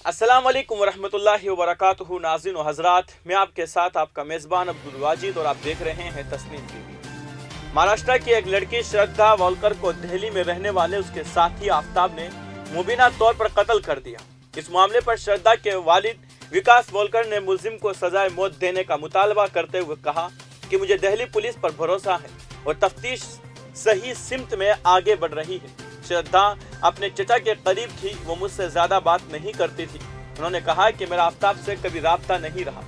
अस्सलाम वालेकुम वरहमतुल्लाहि वबरकातुहू। नाज़रीन व हज़रात, मैं आपके साथ आपका मेज़बान अब्दुल वाजिद और आप देख रहे हैं तस्नीम टीवी। महाराष्ट्र की एक लड़की श्रद्धा वोलकर को दिल्ली में रहने वाले उसके साथी आफ्ताब ने मुबीना तौर पर कत्ल कर दिया। इस मामले पर श्रद्धा के वालिद विकास वोलकर ने मुलजिम को सजाए मौत देने का मुतालबा करते हुए कहा कि मुझे दिल्ली पुलिस पर भरोसा है और तफ्तीश सही सिमत में आगे बढ़ रही है। श्रद्धा अपने चचा के करीब थी, वो मुझसे ज्यादा बात नहीं करती थी। उन्होंने कहा कि मेरा आफ्ताब से कभी राब्ता नहीं रहा।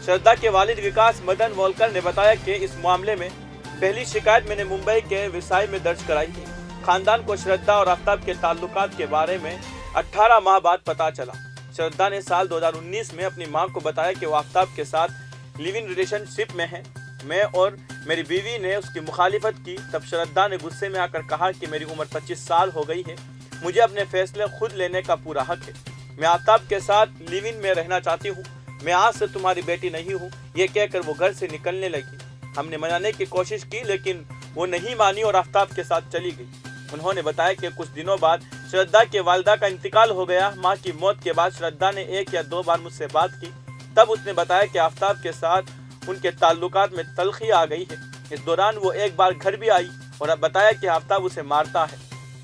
श्रद्धा के वालिद विकास मदन वोलकर ने बताया कि इस मामले में पहली शिकायत मैंने मुंबई के विसाई में दर्ज कराई थी। खानदान को श्रद्धा और आफ्ताब के ताल्लुकात के बारे में 18 माह बाद पता चला। श्रद्धा ने साल 2019 में अपनी मां को बताया कि वो आफ्ताब के साथ लिव इन रिलेशनशिप में है। मैं और मेरी बीवी ने उसकी मुखालिफत की। तब श्रद्धा ने गुस्से में आकर कहा कि मेरी उम्र 25 साल हो गई है, मुझे अपने फैसले खुद लेने का पूरा हक है। मैं आफ्ताब के साथ लिव इन में रहना चाहती हूँ, मैं आज से तुम्हारी बेटी नहीं हूँ। ये कहकर वो घर से निकलने लगी। हमने मनाने की कोशिश की लेकिन वो नहीं मानी और आफ्ताब के साथ चली गई। उन्होंने बताया कि कुछ दिनों बाद श्रद्धा के वालिदा का इंतकाल हो गया। माँ की मौत के बाद श्रद्धा ने 1 या 2 बार मुझसे बात की। तब उसने बताया कि आफ्ताब के साथ उनके ताल्लुकात में तलखी आ गई है। इस दौरान वो एक बार घर भी आई और अब बताया कि आफ्ताब उसे मारता है।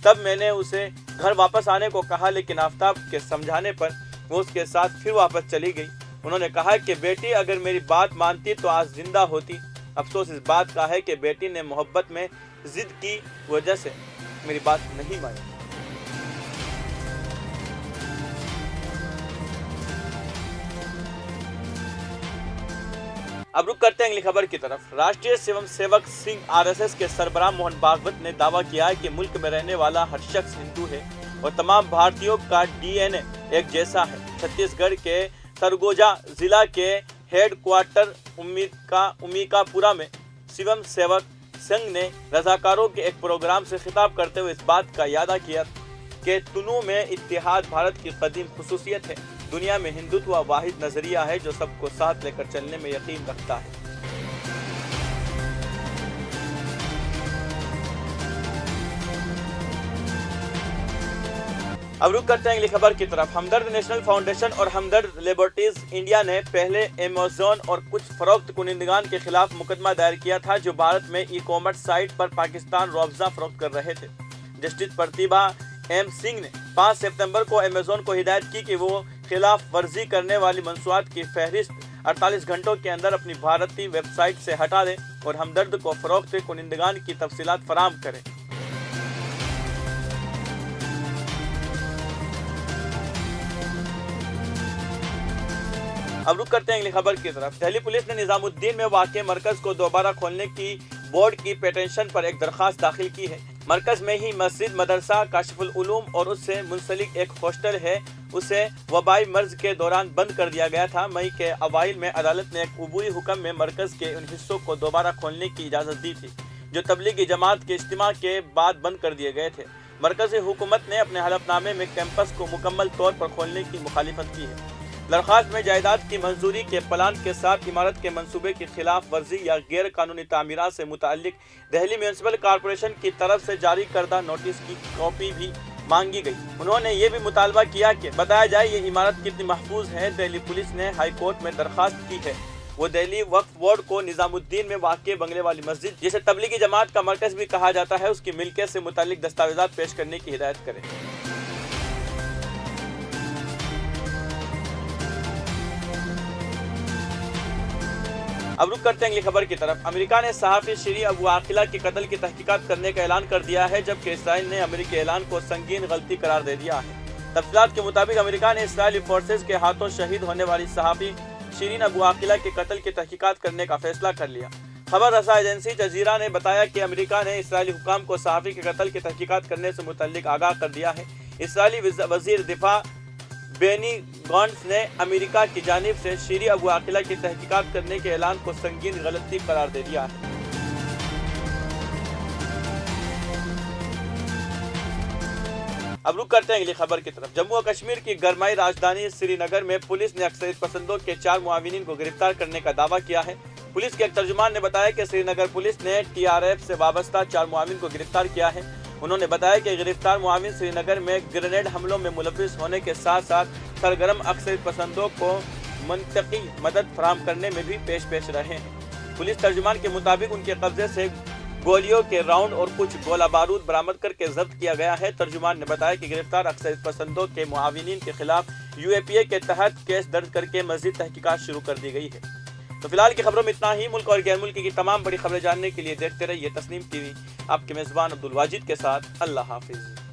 तब मैंने उसे घर वापस आने को कहा लेकिन आफ्ताब के समझाने पर वो उसके साथ फिर वापस चली गई। उन्होंने कहा कि बेटी अगर मेरी बात मानती तो आज जिंदा होती। अफसोस इस बात का है कि बेटी ने मोहब्बत में जिद की वजह से मेरी बात नहीं मानी। अब रुक करते हैं अगली खबर की तरफ। राष्ट्रीय स्वयं सेवक संघ आरएसएस के सरबराह मोहन भागवत ने दावा किया है कि मुल्क में रहने वाला हर शख्स हिंदू है और तमाम भारतीयों का डीएनए एक जैसा है। छत्तीसगढ़ के सरगोजा जिला के हेड क्वार्टर उमिकापुरा में स्वयं सेवक संघ ने रजाकारों के एक प्रोग्राम से खिताब करते हुए इस बात का यादा किया कि तुनू में इत्तेहाद भारत की कदीम खुसूसियत है। दुनिया में हिंदुत्व वाहिद नजरिया है जो सबको साथ लेकर चलने में यकीन रखता है। अब रुक करते हैं अगली खबर की तरफ। हमदर्द नेशनल फाउंडेशन और हमदर्द लेबोरेटरीज इंडिया ने पहले अमेज़न और कुछ फरोख्त कुनिंदगान के खिलाफ मुकदमा दायर किया था जो भारत में ई कॉमर्स साइट पर पाकिस्तान रुअफ़ज़ा फरोख्त कर रहे थे। जस्टिस प्रतिभा एम सिंह ने 5 सितंबर को अमेज़न को हिदायत की कि वो खिलाफ वर्जी करने वाली मंसूआत की फहरिस्त 48 घंटों के अंदर अपनी भारतीय वेबसाइट से हटा दें और हमदर्द को फरोख्त कुनिंदगान की तफसीलात फराहम करें। अब रुक करते हैं अगली खबर की तरफ। दिल्ली पुलिस ने निजामुद्दीन में वाक़े मरकज को दोबारा खोलने की बोर्ड की पिटीशन पर एक दरख्वास्त दाखिल की है। मरकज में ही मस्जिद, मदरसा, काशिफुल उलूम और उससे मुंसलिक एक हॉस्टल है, उसे वबाई मर्ज के दौरान बंद कर दिया गया था। मई के अवाइल में अदालत ने एक उबूरी हुक्म में मरकज के उन हिस्सों को दोबारा खोलने की इजाज़त दी थी जो तबलीगी जमात के इज्तिमा के बाद बंद कर दिए गए थे। मरकज़ी हुकूमत ने अपने हलफनामे में कैंपस को मुकम्मल तौर पर खोलने की मुखालिफत की है। दरख्वास्त में जायदाद की मंजूरी के प्लान के साथ इमारत के मंसूबे की खिलाफ वर्जी या गैर कानूनी तामीरात से मुताल्लिक दिल्ली म्यूनसिपल कॉरपोरेशन की तरफ से जारी करदा नोटिस की कॉपी भी मांगी गई। उन्होंने ये भी मुतालबा किया कि बताया जाए ये इमारत कितनी महफूज है। दिल्ली पुलिस ने हाई कोर्ट में दरख्वास्त की है वो दिल्ली वक्फ बोर्ड को निजामुद्दीन में वाक़े बंगले वाली मस्जिद, जिसे तबलीगी जमात का मरकज भी कहा जाता है, उसकी मिल्कियत से मुताल्लिक दस्तावेजात पेश करने की हिदायत करे। अब रुक करते हैं अगली खबर की तरफ। अमेरिका ने सहाफ़ी शिरीन अबू आकिला के कत्ल की तहकीकात करने का ऐलान कर दिया है जबकि इसराइल ने अमेरिकी ऐलान को संगीन गलती करार दे दिया है। तफसीलात के मुताबिक अमेरिका ने इसराइली फोर्सेज के हाथों शहीद होने वाली सहाफ़ी शिरीन अबू आकिला के कत्ल की तहकीकात करने का फैसला कर लिया। खबर रसा एजेंसी जजीरा ने बताया कि अमेरिका ने इसराइली हुकाम को सहाफ़ी के कत्ल की तहकीकात करने से मुतल्लिक आगाह कर दिया है। इसराइली वज़ीर दिफा बेनी गॉन्ट्स ने अमेरिका की जानिब से शिरीन अबू आकिला की तहकीकात करने के ऐलान को संगीन गलती करार दे दिया है। अब रुक करते हैं अगली खबर की तरफ। जम्मू और कश्मीर की गरमाई राजधानी श्रीनगर में पुलिस ने अक्सरियत पसंदों के 4 मुआविनीन को गिरफ्तार करने का दावा किया है। पुलिस के एक तर्जुमान ने बताया कि श्रीनगर पुलिस ने TRF से वाबस्ता 4 मुआविन को गिरफ्तार किया है। उन्होंने बताया कि गिरफ्तार मुआविन श्रीनगर में ग्रेनेड हमलों में मुलविस होने के साथ साथ सरगर्म अक्सर पसंदों को मंतकी मदद फराहम करने में भी पेश रहे हैं। पुलिस तर्जुमान के मुताबिक उनके कब्जे से गोलियों के राउंड और कुछ गोला बारूद बरामद करके जब्त किया गया है। तर्जुमान ने बताया कि गिरफ्तार अक्सर पसंदों के मुआविनीन के खिलाफ UAPA के तहत केस दर्ज करके मजीद तहकीकात शुरू कर दी गई है। तो फिलहाल की खबरों में इतना ही। मुल्क और गैर मुल्क की तमाम बड़ी खबरें जानने के लिए देखते रहिए तस्नीम TV। आपके मेज़बान अब्दुल वाजिद के साथ। अल्लाह हाफिज।